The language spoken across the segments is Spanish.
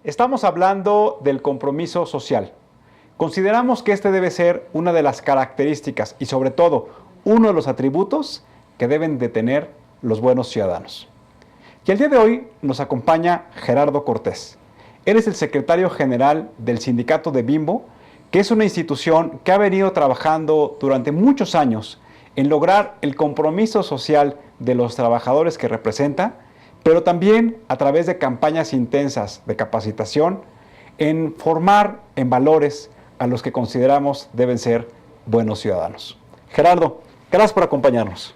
Estamos hablando del compromiso social. Consideramos que este debe ser una de las características y sobre todo uno de los atributos que deben de tener los buenos ciudadanos. Y el día de hoy nos acompaña Gerardo Cortés. Él es el secretario general del sindicato de Bimbo, que es una institución que ha venido trabajando durante muchos años en lograr el compromiso social de los trabajadores que representa, pero también a través de campañas intensas de capacitación en formar en valores a los que consideramos deben ser buenos ciudadanos. Gerardo, gracias por acompañarnos.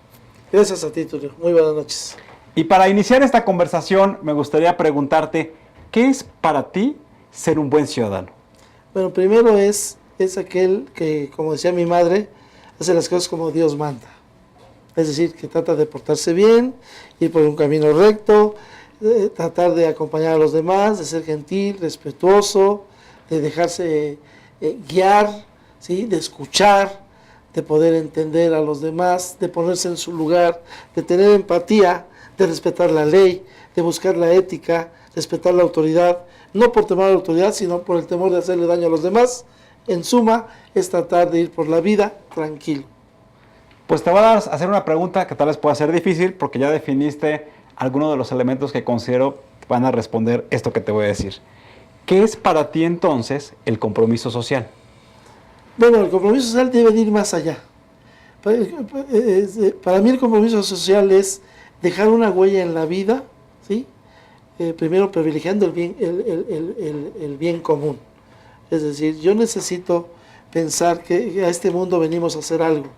Gracias a ti, Tulio. Muy buenas noches. Y para iniciar esta conversación, me gustaría preguntarte, ¿qué es para ti ser un buen ciudadano? Bueno, primero es aquel que, como decía mi madre, hace las cosas como Dios manda. Es decir, que trata de portarse bien, ir por un camino recto, tratar de acompañar a los demás, de ser gentil, respetuoso, de dejarse guiar, ¿sí? De escuchar, de poder entender a los demás, de ponerse en su lugar, de tener empatía, de respetar la ley, de buscar la ética, respetar la autoridad, no por temor a la autoridad, sino por el temor de hacerle daño a los demás. En suma, es tratar de ir por la vida tranquilo. Pues te voy a hacer una pregunta que tal vez pueda ser difícil porque ya definiste algunos de los elementos que considero van a responder esto que te voy a decir. ¿Qué es para ti entonces el compromiso social? Bueno, el compromiso social debe ir más allá. Para mí el compromiso social es dejar una huella en la vida, ¿sí? Primero privilegiando el bien común. Es decir, yo necesito pensar que a este mundo venimos a hacer algo,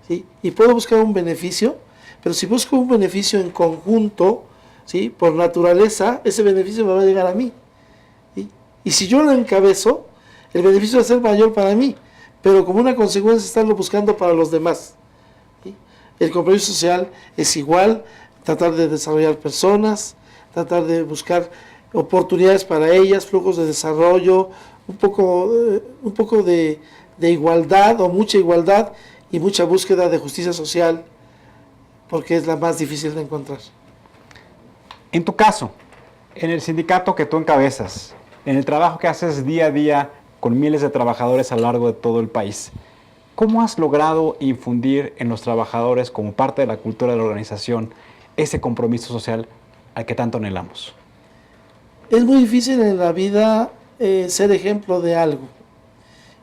¿sí? Y puedo buscar un beneficio, pero si busco un beneficio en conjunto, ¿sí? Por naturaleza, ese beneficio me va a llegar a mí, ¿sí? Y si yo lo encabezo, el beneficio va a ser mayor para mí, pero como una consecuencia estarlo buscando para los demás, ¿sí? El compromiso social es igual, tratar de desarrollar personas, tratar de buscar oportunidades para ellas, flujos de desarrollo, un poco de igualdad o mucha igualdad y mucha búsqueda de justicia social, porque es la más difícil de encontrar. En tu caso, en el sindicato que tú encabezas, en el trabajo que haces día a día con miles de trabajadores a lo largo de todo el país, ¿cómo has logrado infundir en los trabajadores como parte de la cultura de la organización ese compromiso social al que tanto anhelamos? Es muy difícil en la vida ser ejemplo de algo.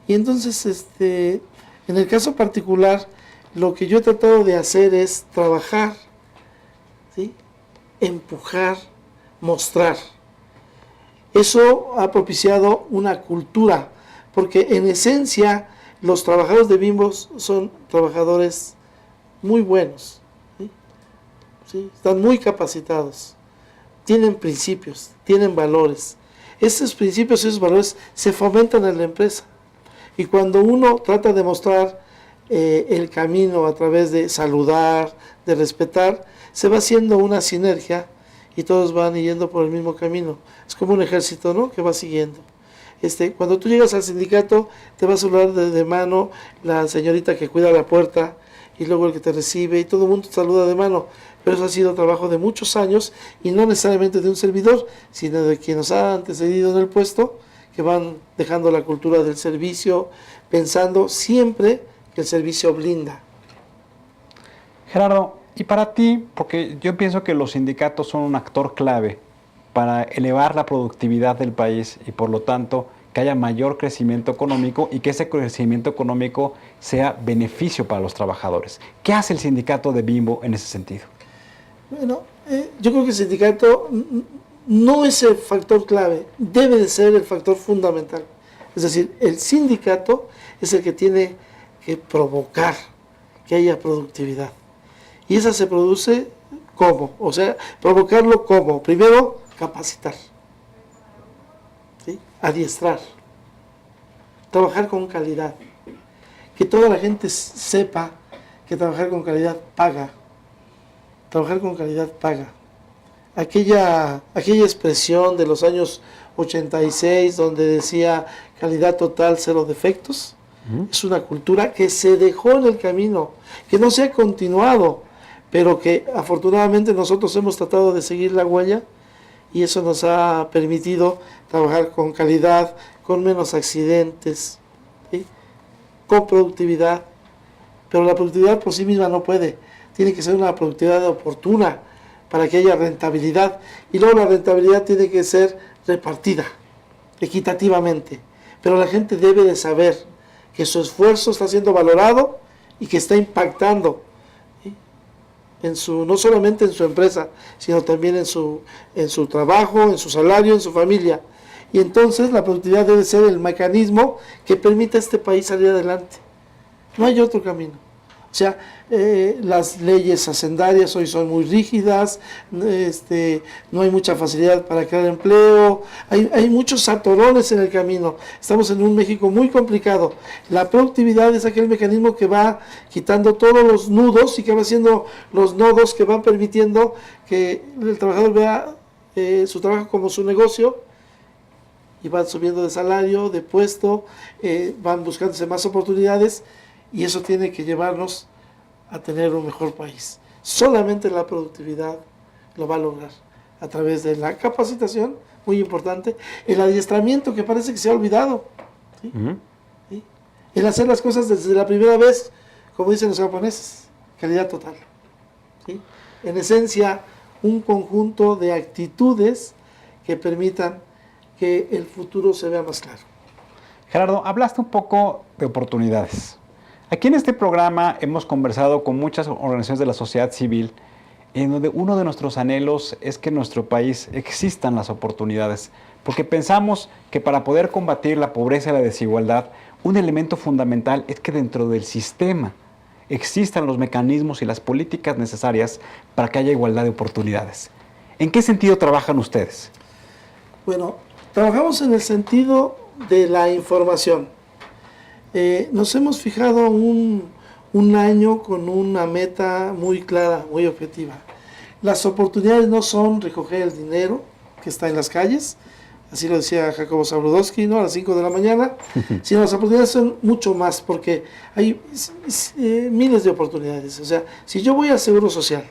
Y entonces, en el caso particular, lo que yo he tratado de hacer es trabajar, ¿sí? Empujar, mostrar. Eso ha propiciado una cultura, porque en esencia los trabajadores de Bimbo son trabajadores muy buenos, ¿sí? ¿Sí? Están muy capacitados, tienen principios, tienen valores. Estos principios y esos valores se fomentan en la empresa. Y cuando uno trata de mostrar el camino a través de saludar, de respetar, se va haciendo una sinergia y todos van yendo por el mismo camino. Es como un ejército, ¿no?, que va siguiendo. Cuando tú llegas al sindicato, te va a saludar de mano la señorita que cuida la puerta y luego el que te recibe y todo el mundo te saluda de mano. Pero eso ha sido trabajo de muchos años y no necesariamente de un servidor, sino de quien nos ha antecedido en el puesto, que van dejando la cultura del servicio, pensando siempre que el servicio blinda. Gerardo, y para ti, porque yo pienso que los sindicatos son un actor clave para elevar la productividad del país y por lo tanto que haya mayor crecimiento económico y que ese crecimiento económico sea beneficio para los trabajadores. ¿Qué hace el sindicato de Bimbo en ese sentido? Bueno, yo creo que el sindicato no es el factor clave, debe de ser el factor fundamental. Es decir, el sindicato es el que tiene que provocar que haya productividad. Y esa se produce ¿cómo? O sea, provocarlo ¿cómo? Primero, capacitar, ¿sí? Adiestrar, trabajar con calidad. Que toda la gente sepa que trabajar con calidad paga. Trabajar con calidad paga. Aquella expresión de los años 86 donde decía calidad total, cero defectos, es una cultura que se dejó en el camino, que no se ha continuado, pero que afortunadamente nosotros hemos tratado de seguir la huella y eso nos ha permitido trabajar con calidad, con menos accidentes, ¿sí? Con productividad. Pero la productividad por sí misma no puede, tiene que ser una productividad oportuna para que haya rentabilidad, y luego la rentabilidad tiene que ser repartida equitativamente, pero la gente debe de saber que su esfuerzo está siendo valorado y que está impactando, ¿sí? No solamente en su empresa, sino también en su trabajo, en su salario, en su familia. Y entonces la productividad debe ser el mecanismo que permita a este país salir adelante. No hay otro camino. O sea, las leyes hacendarias hoy son muy rígidas, no hay mucha facilidad para crear empleo, hay muchos atorones en el camino. Estamos en un México muy complicado. La productividad es aquel mecanismo que va quitando todos los nudos y que va haciendo los nodos que van permitiendo que el trabajador vea su trabajo como su negocio, y van subiendo de salario, de puesto, van buscándose más oportunidades, y eso tiene que llevarnos a tener un mejor país. Solamente la productividad lo va a lograr a través de la capacitación, muy importante, el adiestramiento, que parece que se ha olvidado, ¿sí? ¿Sí? El hacer las cosas desde la primera vez, como dicen los japoneses, calidad total, ¿sí? En esencia, un conjunto de actitudes que permitan que el futuro se vea más claro. Gerardo, hablaste un poco de oportunidades. Aquí en este programa hemos conversado con muchas organizaciones de la sociedad civil, en donde uno de nuestros anhelos es que en nuestro país existan las oportunidades, porque pensamos que para poder combatir la pobreza y la desigualdad, un elemento fundamental es que dentro del sistema existan los mecanismos y las políticas necesarias para que haya igualdad de oportunidades. ¿En qué sentido trabajan ustedes? Bueno, trabajamos en el sentido de la información. Nos hemos fijado un año con una meta muy clara, muy objetiva. Las oportunidades no son recoger el dinero que está en las calles, así lo decía Jacobo Zabludowski, ¿no? A las 5 de la mañana, sino las oportunidades son mucho más, porque hay miles de oportunidades. O sea, si yo voy al Seguro Social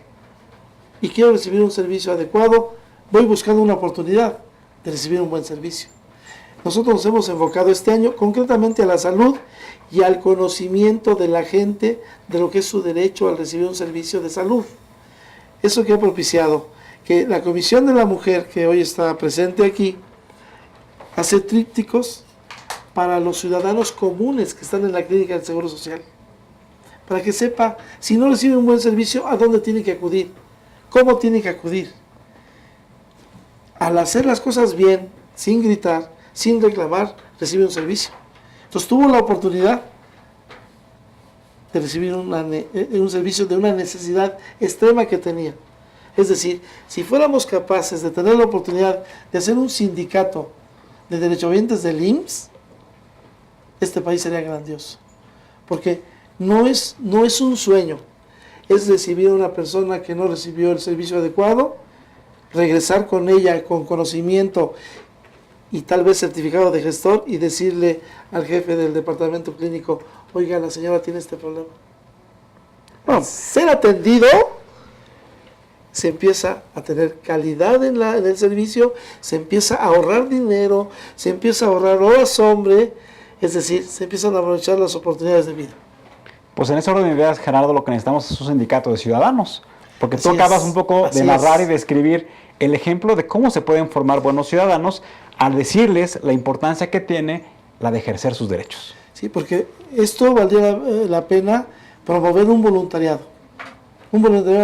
y quiero recibir un servicio adecuado, voy buscando una oportunidad de recibir un buen servicio. Nosotros nos hemos enfocado este año concretamente a la salud y al conocimiento de la gente de lo que es su derecho al recibir un servicio de salud. Eso que ha propiciado que la Comisión de la Mujer, que hoy está presente aquí, hace trípticos para los ciudadanos comunes que están en la clínica del Seguro Social, para que sepa, si no recibe un buen servicio, a dónde tiene que acudir, cómo tiene que acudir. Al hacer las cosas bien, sin gritar, sin reclamar, recibe un servicio. Entonces tuvo la oportunidad de recibir un servicio de una necesidad extrema que tenía. Es decir, si fuéramos capaces de tener la oportunidad de hacer un sindicato de derechohabientes del IMSS, este país sería grandioso. Porque no es un sueño, es recibir a una persona que no recibió el servicio adecuado, regresar con ella con conocimiento y tal vez certificado de gestor, y decirle al jefe del departamento clínico: oiga, la señora tiene este problema. Bueno, ser atendido, se empieza a tener calidad en el servicio, se empieza a ahorrar dinero, se empieza a ahorrar horas hombre, es decir, se empiezan a aprovechar las oportunidades de vida. Pues en ese orden de ideas, Gerardo, lo que necesitamos es un sindicato de ciudadanos, porque tú Así acabas es, un poco así de narrar es. y describir el ejemplo de cómo se pueden formar buenos ciudadanos al decirles la importancia que tiene la de ejercer sus derechos. Sí, porque esto valdría la pena promover un voluntariado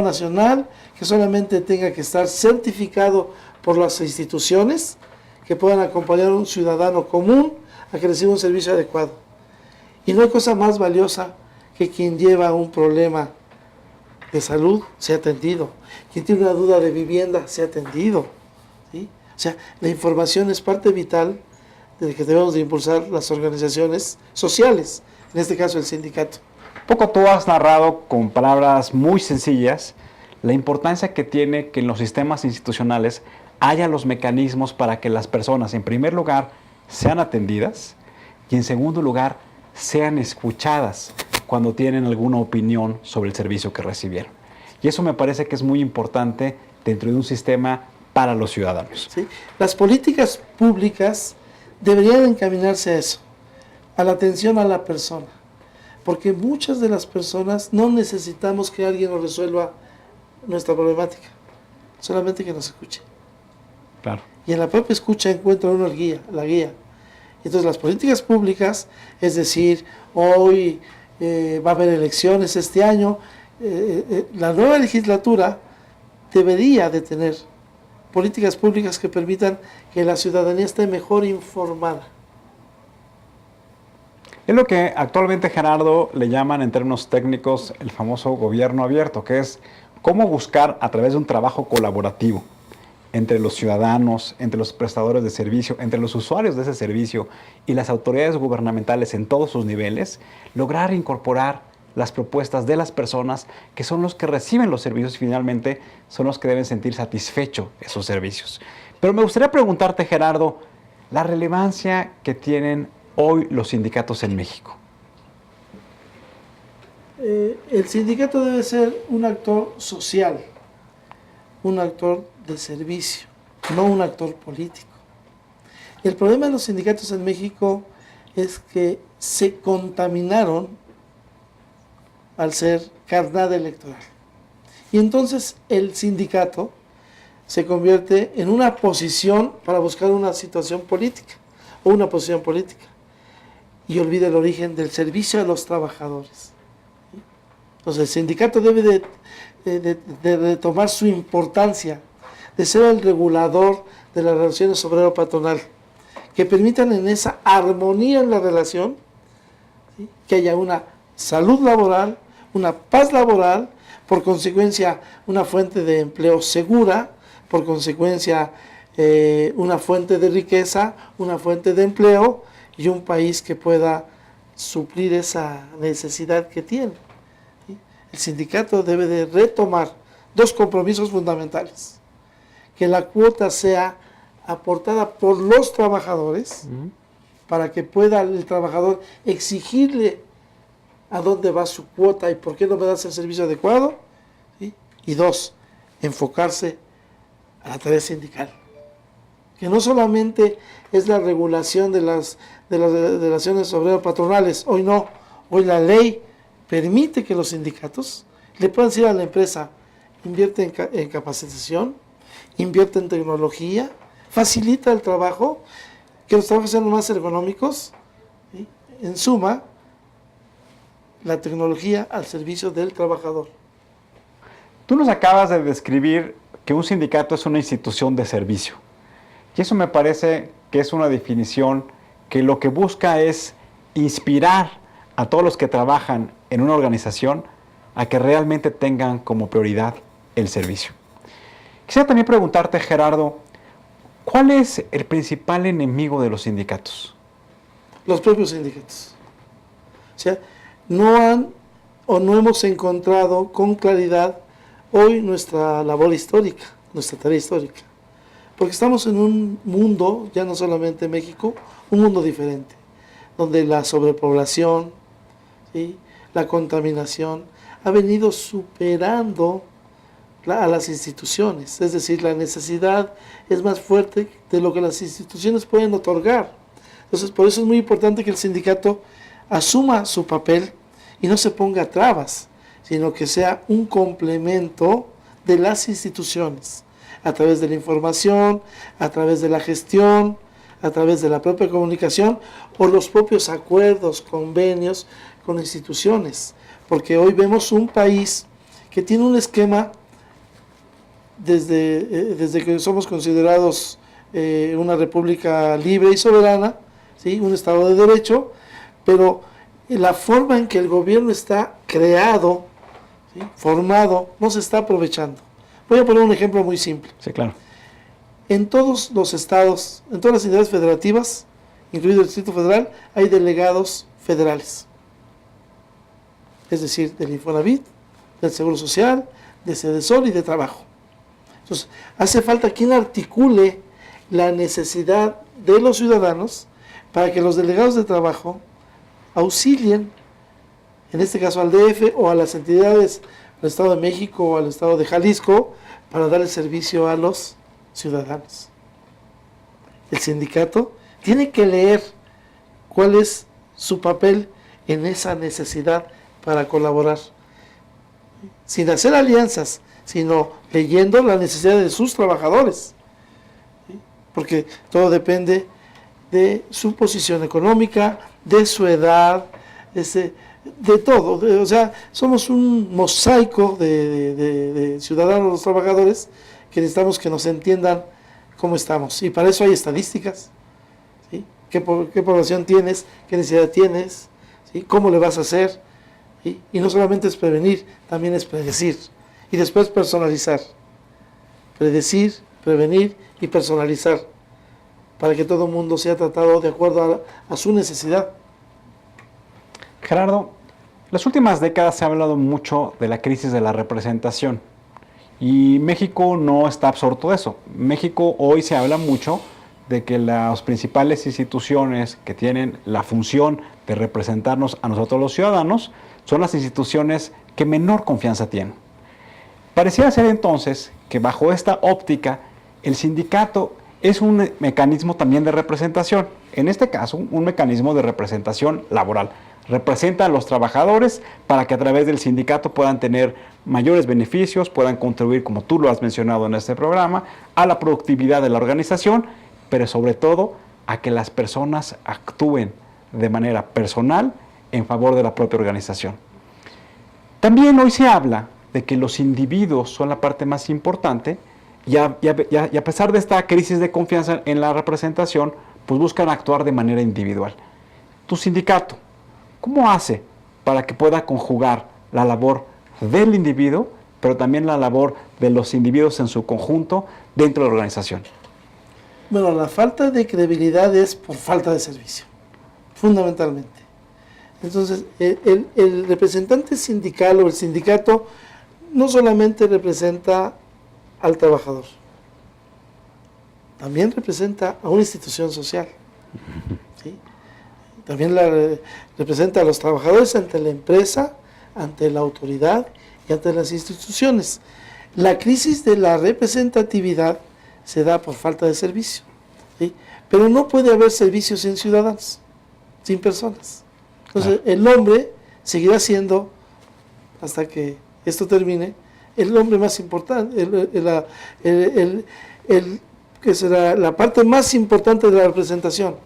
nacional que solamente tenga que estar certificado por las instituciones, que puedan acompañar a un ciudadano común a que reciba un servicio adecuado. Y no hay cosa más valiosa que quien lleva un problema de salud sea atendido, quien tiene una duda de vivienda sea atendido, ¿sí? O sea, la información es parte vital de que debemos de impulsar las organizaciones sociales, en este caso el sindicato. Poco tú has narrado con palabras muy sencillas la importancia que tiene que en los sistemas institucionales haya los mecanismos para que las personas, en primer lugar, sean atendidas y, en segundo lugar, sean escuchadas cuando tienen alguna opinión sobre el servicio que recibieron. Y eso me parece que es muy importante dentro de un sistema para los ciudadanos. ¿Sí? Las políticas públicas deberían encaminarse a eso, a la atención a la persona, porque muchas de las personas no necesitamos que alguien nos resuelva nuestra problemática, solamente que nos escuche. Claro. Y en la propia escucha encuentra uno la guía. Entonces las políticas públicas, es decir, hoy va a haber elecciones este año, la nueva legislatura debería de tener políticas públicas que permitan que la ciudadanía esté mejor informada. Es lo que actualmente, Gerardo, le llaman en términos técnicos el famoso gobierno abierto, que es cómo buscar a través de un trabajo colaborativo entre los ciudadanos, entre los prestadores de servicio, entre los usuarios de ese servicio y las autoridades gubernamentales en todos sus niveles, lograr incorporar las propuestas de las personas que son los que reciben los servicios y finalmente son los que deben sentir satisfechos esos servicios. Pero me gustaría preguntarte, Gerardo, la relevancia que tienen hoy los sindicatos en México. El sindicato debe ser un actor social, un actor de servicio, no un actor político. El problema de los sindicatos en México es que se contaminaron al ser carnada electoral. Y entonces el sindicato se convierte en una posición para buscar una situación política o una posición política y olvida el origen del servicio a los trabajadores. Entonces el sindicato debe de retomar su importancia de ser el regulador de las relaciones obrero-patronal, que permitan en esa armonía en la relación, ¿sí?, que haya una salud laboral, una paz laboral, por consecuencia una fuente de empleo segura, por consecuencia una fuente de riqueza, una fuente de empleo y un país que pueda suplir esa necesidad que tiene. ¿Sí? El sindicato debe de retomar dos compromisos fundamentales: que la cuota sea aportada por los trabajadores, para que pueda el trabajador exigirle a dónde va su cuota y por qué no me das el servicio adecuado, ¿sí? Y dos, enfocarse a la tarea sindical, que no solamente es la regulación de las relaciones obrero-patronales. Hoy no, hoy la ley permite que los sindicatos le puedan decir a la empresa: invierte en capacitación, invierte en tecnología, facilita el trabajo, que los trabajos sean más ergonómicos, ¿sí? En suma, la tecnología al servicio del trabajador. Tú nos acabas de describir que un sindicato es una institución de servicio. Y eso me parece que es una definición que lo que busca es inspirar a todos los que trabajan en una organización a que realmente tengan como prioridad el servicio. Quisiera también preguntarte, Gerardo, ¿cuál es el principal enemigo de los sindicatos? Los propios sindicatos. O sea, no hemos encontrado con claridad hoy nuestra labor histórica, nuestra tarea histórica. Porque estamos en un mundo, ya no solamente México, un mundo diferente, donde la sobrepoblación, ¿sí?, la contaminación ha venido superando a las instituciones. Es decir, la necesidad es más fuerte de lo que las instituciones pueden otorgar. Entonces, por eso es muy importante que el sindicato asuma su papel y no se ponga trabas, sino que sea un complemento de las instituciones, a través de la información, a través de la gestión, a través de la propia comunicación o los propios acuerdos, convenios con instituciones. Porque hoy vemos un país que tiene un esquema desde que somos considerados una república libre y soberana, ¿sí?, un Estado de Derecho, pero la forma en que el gobierno está creado, ¿sí?, formado, no se está aprovechando. Voy a poner un ejemplo muy simple. Sí, claro. En todos los estados, en todas las entidades federativas, incluido el Distrito Federal, hay delegados federales. Es decir, del Infonavit, del Seguro Social, de Sedesol y de Trabajo. Entonces, hace falta quien articule la necesidad de los ciudadanos para que los delegados de trabajo auxilien, en este caso al DF o a las entidades del Estado de México o al Estado de Jalisco, para dar el servicio a los ciudadanos. El sindicato tiene que leer cuál es su papel en esa necesidad para colaborar, sin hacer alianzas, sino leyendo la necesidad de sus trabajadores, ¿sí? Porque todo depende de su posición económica, de su edad, de todo. O sea, somos un mosaico de ciudadanos, los trabajadores, que necesitamos que nos entiendan cómo estamos. Y para eso hay estadísticas, ¿sí? ¿Qué población tienes? ¿Qué necesidad tienes? ¿Sí? ¿Cómo le vas a hacer? ¿Sí? Y no solamente es prevenir, también es predecir. Y después personalizar. Predecir, prevenir y personalizar, para que todo el mundo sea tratado de acuerdo a su necesidad. Gerardo, las últimas décadas se ha hablado mucho de la crisis de la representación y México no está absorto de eso. México hoy se habla mucho de que las principales instituciones que tienen la función de representarnos a nosotros los ciudadanos son las instituciones que menor confianza tienen. Pareciera ser entonces que bajo esta óptica el sindicato es un mecanismo también de representación, en este caso un mecanismo de representación laboral. Representa a los trabajadores para que a través del sindicato puedan tener mayores beneficios, puedan contribuir, como tú lo has mencionado en este programa, a la productividad de la organización, pero sobre todo a que las personas actúen de manera personal en favor de la propia organización. También hoy se habla de que los individuos son la parte más importante y a pesar de esta crisis de confianza en la representación, pues buscan actuar de manera individual. Tu sindicato, ¿cómo hace para que pueda conjugar la labor del individuo, pero también la labor de los individuos en su conjunto dentro de la organización? Bueno, la falta de credibilidad es por falta de servicio, fundamentalmente. Entonces, el representante sindical o el sindicato no solamente representa al trabajador, también representa a una institución social, ¿sí? También representa a los trabajadores ante la empresa, ante la autoridad y ante las instituciones. La crisis de la representatividad se da por falta de servicio, ¿sí? Pero no puede haber servicio sin ciudadanos, sin personas. Entonces, el hombre seguirá siendo, hasta que esto termine, el hombre más importante, que será la parte más importante de la representación,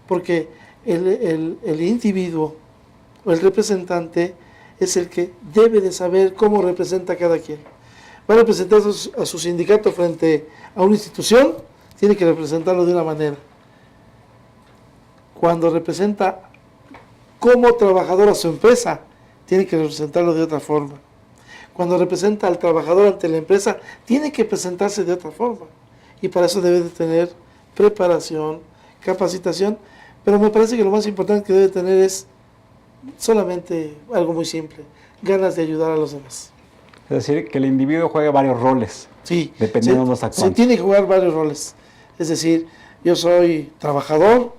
porque el individuo o el representante es el que debe de saber cómo representa a cada quien. Va a representar a su sindicato frente a una institución, tiene que representarlo de una manera. Cuando representa como trabajador a su empresa, tiene que representarlo de otra forma. Cuando representa al trabajador ante la empresa, tiene que presentarse de otra forma. Y para eso debe de tener preparación, capacitación, pero me parece que lo más importante que debe tener es solamente algo muy simple, ganas de ayudar a los demás. Es decir, que el individuo juegue varios roles, sí, dependiendo de los actuantes. Se tiene que jugar varios roles. Es decir, yo soy trabajador,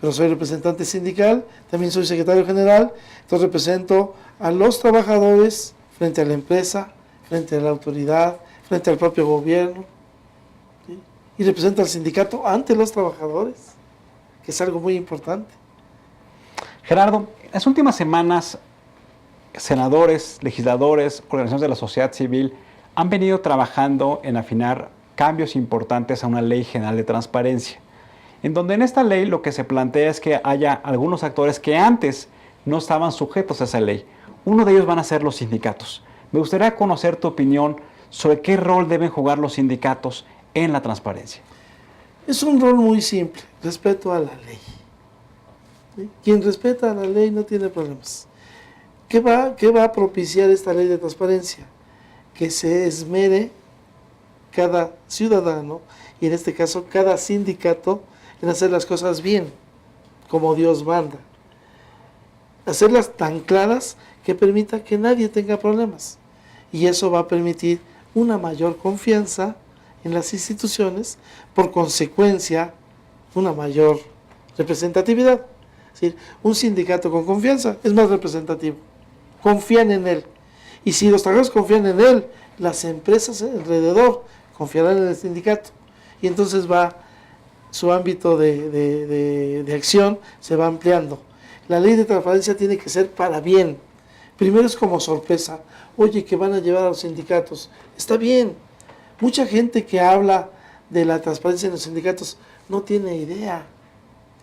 pero soy representante sindical, también soy secretario general, entonces represento a los trabajadores frente a la empresa, frente a la autoridad, frente al propio gobierno, ¿sí? Y represento al sindicato ante los trabajadores, que es algo muy importante. Gerardo, en las últimas semanas, senadores, legisladores, organizaciones de la sociedad civil han venido trabajando en afinar cambios importantes a una ley general de transparencia, en donde en esta ley lo que se plantea es que haya algunos actores que antes no estaban sujetos a esa ley. Uno de ellos van a ser los sindicatos. Me gustaría conocer tu opinión sobre qué rol deben jugar los sindicatos en la transparencia. Es un rol muy simple, respeto a la ley. ¿Sí? Quien respeta a la ley no tiene problemas. ¿Qué va a propiciar esta ley de transparencia? Que se esmere cada ciudadano, y en este caso cada sindicato, en hacer las cosas bien, como Dios manda. Hacerlas tan claras que permita que nadie tenga problemas. Y eso va a permitir una mayor confianza en las instituciones, por consecuencia, una mayor representatividad. Es decir, un sindicato con confianza es más representativo. Confían en él. Y si los trabajadores confían en él, las empresas alrededor confiarán en el sindicato. y entonces su ámbito de acción se va ampliando. La ley de transparencia tiene que ser para bien. Primero es como sorpresa. Oye, que van a llevar a los sindicatos. Está bien. Mucha gente que habla de la transparencia en los sindicatos no tiene idea.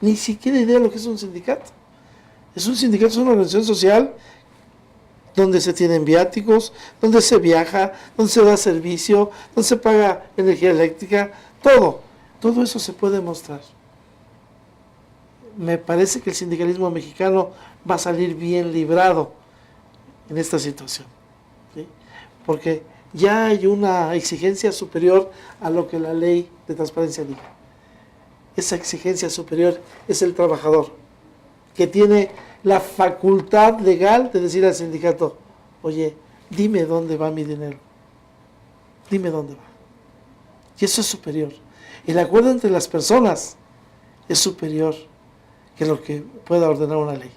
Ni siquiera idea de lo que es un sindicato. Un sindicato es una organización social donde se tienen viáticos, donde se viaja, donde se da servicio, donde se paga energía eléctrica, todo. Todo eso se puede mostrar. Me parece que el sindicalismo mexicano va a salir bien librado en esta situación, ¿sí? Porque ya hay una exigencia superior a lo que la ley de transparencia diga. Esa exigencia superior es el trabajador, que tiene la facultad legal de decir al sindicato, oye, dime dónde va mi dinero, dime dónde va. Y eso es superior. El acuerdo entre las personas es superior que lo que pueda ordenar una ley.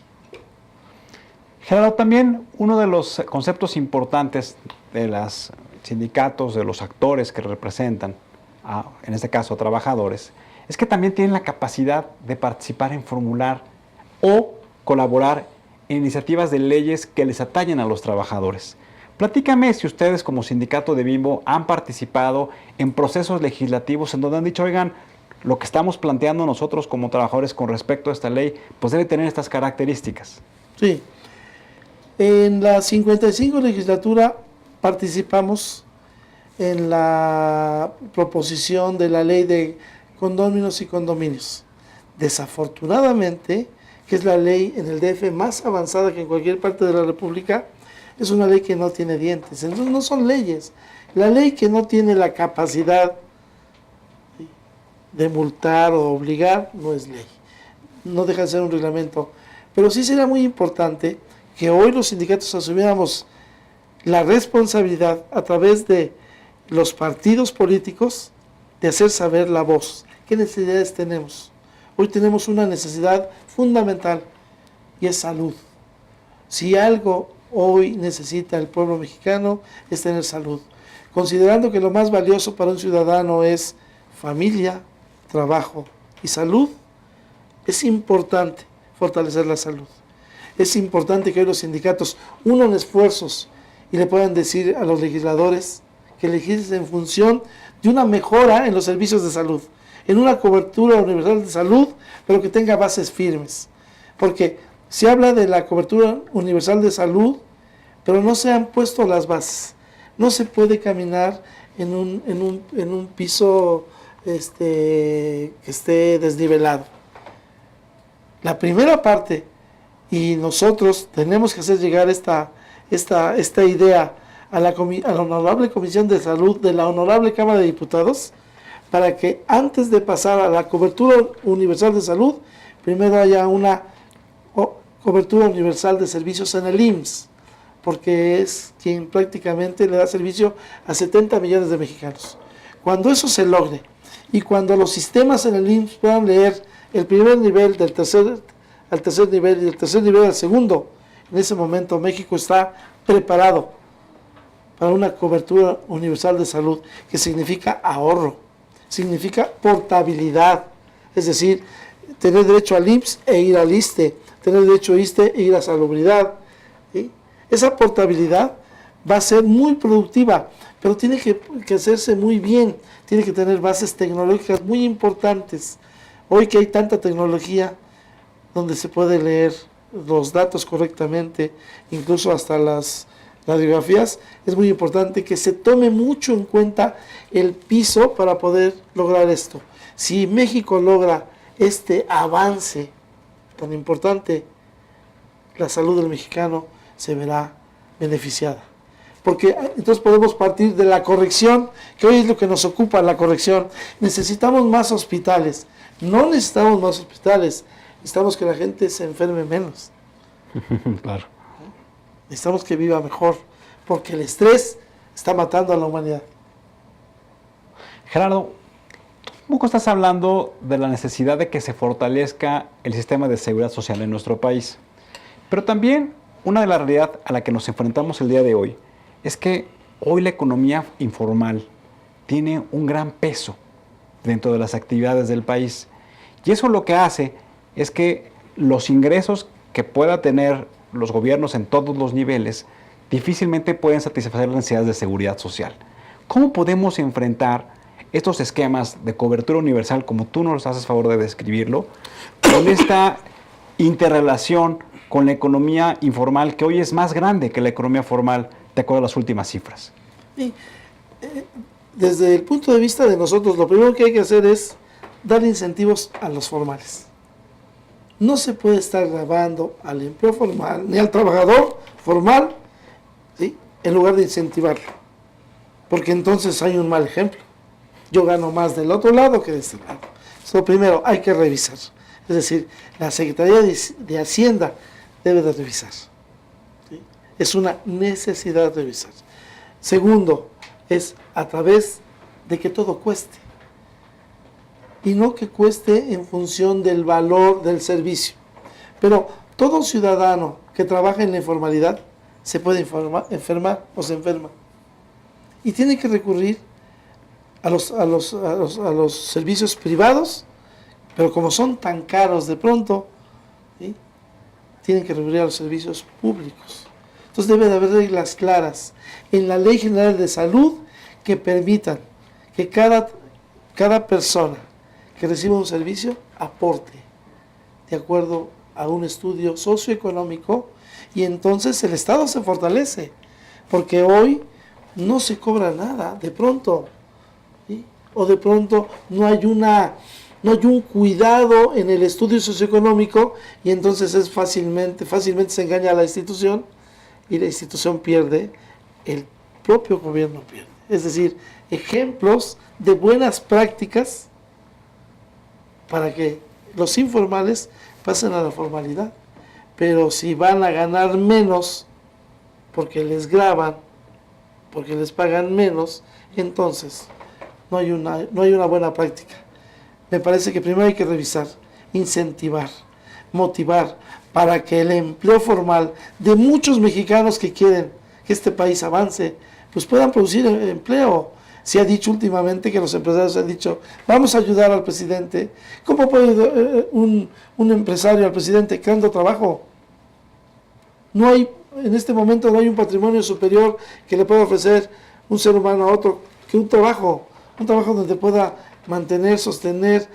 Gerardo, también uno de los conceptos importantes de los sindicatos, de los actores que representan, en este caso a trabajadores, es que también tienen la capacidad de participar en formular o colaborar en iniciativas de leyes que les atañen a los trabajadores. Platícame si ustedes como sindicato de Bimbo han participado en procesos legislativos en donde han dicho, oigan, lo que estamos planteando nosotros como trabajadores con respecto a esta ley, pues debe tener estas características. Sí. En la 55 legislatura participamos en la proposición de la ley de condóminos y condominios. Desafortunadamente, que es la ley en el DF más avanzada que en cualquier parte de la República, es una ley que no tiene dientes. Entonces no son leyes. La ley que no tiene la capacidad de multar o obligar no es ley. No deja de ser un reglamento. Pero sí sería muy importante que hoy los sindicatos asumiéramos la responsabilidad a través de los partidos políticos de hacer saber la voz. ¿Qué necesidades tenemos? Hoy tenemos una necesidad fundamental y es salud. Si algo hoy necesita el pueblo mexicano es tener salud. Considerando que lo más valioso para un ciudadano es familia, trabajo y salud, es importante fortalecer la salud. Es importante que hoy los sindicatos unan esfuerzos y le puedan decir a los legisladores que legislen en función de una mejora en los servicios de salud, en una cobertura universal de salud, pero que tenga bases firmes. Porque se habla de la cobertura universal de salud, pero no se han puesto las bases. No se puede caminar en un piso que esté desnivelado. La primera parte, y nosotros tenemos que hacer llegar esta idea a la Honorable Comisión de Salud de la Honorable Cámara de Diputados, para que antes de pasar a la cobertura universal de salud, primero haya una cobertura universal de servicios en el IMSS, porque es quien prácticamente le da servicio a 70 millones de mexicanos. Cuando eso se logre, y cuando los sistemas en el IMSS puedan leer el primer nivel al tercer nivel y del tercer nivel al segundo, en ese momento México está preparado para una cobertura universal de salud, que significa ahorro, significa portabilidad, es decir, tener derecho al IMSS e ir al ISSSTE, tener derecho a ISSSTE e ir a salubridad, ¿sí? Esa portabilidad va a ser muy productiva, pero tiene que hacerse muy bien, tiene que tener bases tecnológicas muy importantes. Hoy que hay tanta tecnología donde se puede leer los datos correctamente, incluso hasta las radiografías, es muy importante que se tome mucho en cuenta el piso para poder lograr esto. Si México logra este avance tan importante, la salud del mexicano se verá beneficiada. Porque entonces podemos partir de la corrección, que hoy es lo que nos ocupa, la corrección. Necesitamos más hospitales. No necesitamos más hospitales, necesitamos que la gente se enferme menos. Claro. Necesitamos que viva mejor, porque el estrés está matando a la humanidad. Gerardo, un poco estás hablando de la necesidad de que se fortalezca el sistema de seguridad social en nuestro país. Pero también una de las realidades a la que nos enfrentamos el día de hoy es que hoy la economía informal tiene un gran peso dentro de las actividades del país. Y eso lo que hace es que los ingresos que pueda tener los gobiernos en todos los niveles difícilmente pueden satisfacer las necesidades de seguridad social. ¿Cómo podemos enfrentar estos esquemas de cobertura universal, como tú nos haces favor de describirlo, con esta interrelación con la economía informal, que hoy es más grande que la economía formal, de acuerdo a las últimas cifras? Sí. Desde el punto de vista de nosotros, lo primero que hay que hacer es dar incentivos a los formales. No se puede estar grabando al empleo formal ni al trabajador formal, ¿sí?, en lugar de incentivarlo, porque entonces hay un mal ejemplo. Yo gano más del otro lado que de este lado. Eso primero hay que revisar. Es decir, la Secretaría de Hacienda debe de revisar, ¿sí? Es una necesidad de revisar. Segundo, es a través de que todo cueste. Y no que cueste en función del valor del servicio. Pero todo ciudadano que trabaja en la informalidad se puede enfermar o se enferma. Y tiene que recurrir a los servicios privados, pero como son tan caros de pronto, ¿sí?, tienen que recurrir a los servicios públicos. Entonces debe de haber reglas claras en la Ley General de Salud que permitan que cada persona que reciba un servicio aporte de acuerdo a un estudio socioeconómico, y entonces el Estado se fortalece, porque hoy no se cobra nada de pronto, ¿sí?, o de pronto no hay un cuidado en el estudio socioeconómico, y entonces es fácilmente se engaña a la institución, y la institución pierde, el propio gobierno pierde. Es decir, ejemplos de buenas prácticas para que los informales pasen a la formalidad. Pero si van a ganar menos porque les graban, porque les pagan menos, entonces no hay una buena práctica. Me parece que primero hay que revisar, incentivar, motivar, para que el empleo formal de muchos mexicanos que quieren que este país avance, pues puedan producir empleo. Se ha dicho últimamente que los empresarios han dicho, vamos a ayudar al presidente. ¿Cómo puede ayudar un empresario al presidente creando trabajo? No hay, en este momento no hay un patrimonio superior que le pueda ofrecer un ser humano a otro que un trabajo donde pueda mantener, sostener,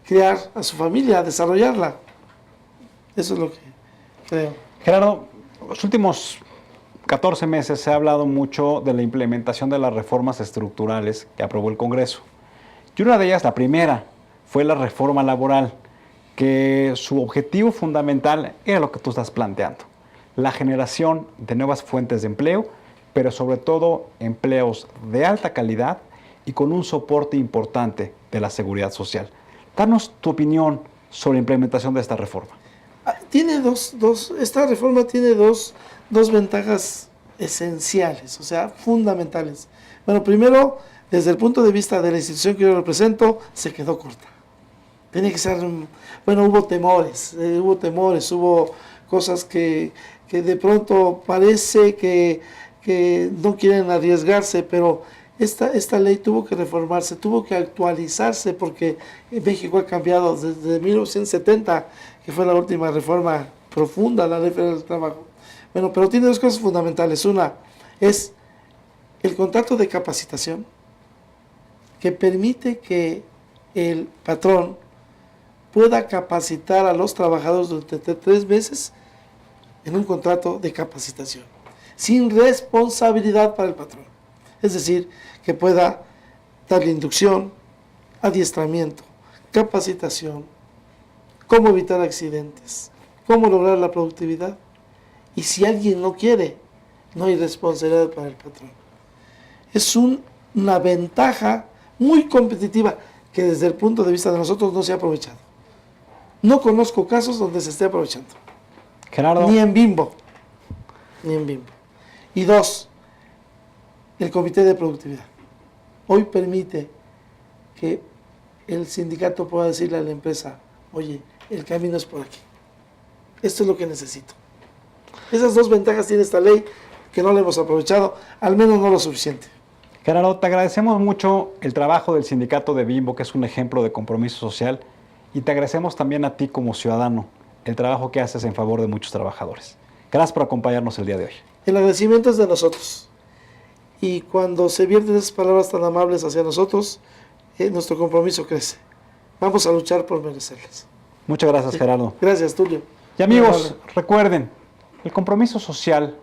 crear a su familia, desarrollarla. Eso es lo que creo. Gerardo, los últimos 14 meses se ha hablado mucho de la implementación de las reformas estructurales que aprobó el Congreso. Y una de ellas, la primera, fue la reforma laboral, que su objetivo fundamental era lo que tú estás planteando: la generación de nuevas fuentes de empleo, pero sobre todo empleos de alta calidad y con un soporte importante de la seguridad social. Danos tu opinión sobre la implementación de esta reforma. Esta reforma tiene dos ventajas esenciales, o sea, fundamentales. Bueno, primero, desde el punto de vista de la institución que yo represento, se quedó corta. Tenía que ser, bueno, hubo temores, hubo cosas que de pronto parece que no quieren arriesgarse, pero esta ley tuvo que reformarse, tuvo que actualizarse, porque México ha cambiado desde 1970, que fue la última reforma profunda a la Ley Federal del Trabajo. Bueno, pero tiene dos cosas fundamentales. Una es el contrato de capacitación, que permite que el patrón pueda capacitar a los trabajadores durante 3 meses en un contrato de capacitación, sin responsabilidad para el patrón. Es decir, que pueda darle inducción, adiestramiento, capacitación, cómo evitar accidentes, cómo lograr la productividad. Y si alguien no quiere, no hay responsabilidad para el patrón. Es una ventaja muy competitiva que desde el punto de vista de nosotros no se ha aprovechado. No conozco casos donde se esté aprovechando. Gerardo. Ni en Bimbo. Y dos, el comité de productividad. Hoy permite que el sindicato pueda decirle a la empresa, oye, el camino es por aquí. Esto es lo que necesito. Esas dos ventajas tiene esta ley que no la hemos aprovechado, al menos no lo suficiente. Gerardo, te agradecemos mucho el trabajo del sindicato de Bimbo, que es un ejemplo de compromiso social, y te agradecemos también a ti como ciudadano el trabajo que haces en favor de muchos trabajadores. Gracias por acompañarnos el día de hoy. El agradecimiento es de nosotros. Y cuando se vierten esas palabras tan amables hacia nosotros, nuestro compromiso crece. Vamos a luchar por merecerlas. Muchas gracias, Gerardo. Gracias, Tulio. Y amigos, recuerden, el compromiso social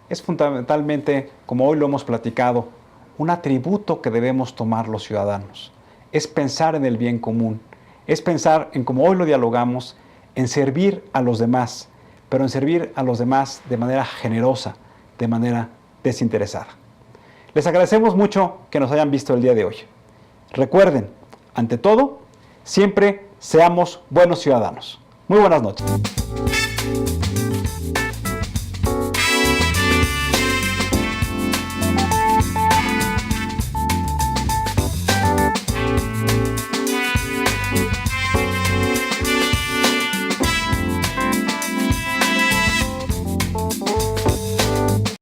es fundamentalmente, como hoy lo hemos platicado, un atributo que debemos tomar los ciudadanos. Es pensar en el bien común, es pensar en, como hoy lo dialogamos, en servir a los demás, pero en servir a los demás de manera generosa, de manera desinteresada. Les agradecemos mucho que nos hayan visto el día de hoy. Recuerden, ante todo, siempre seamos buenos ciudadanos. Muy buenas noches.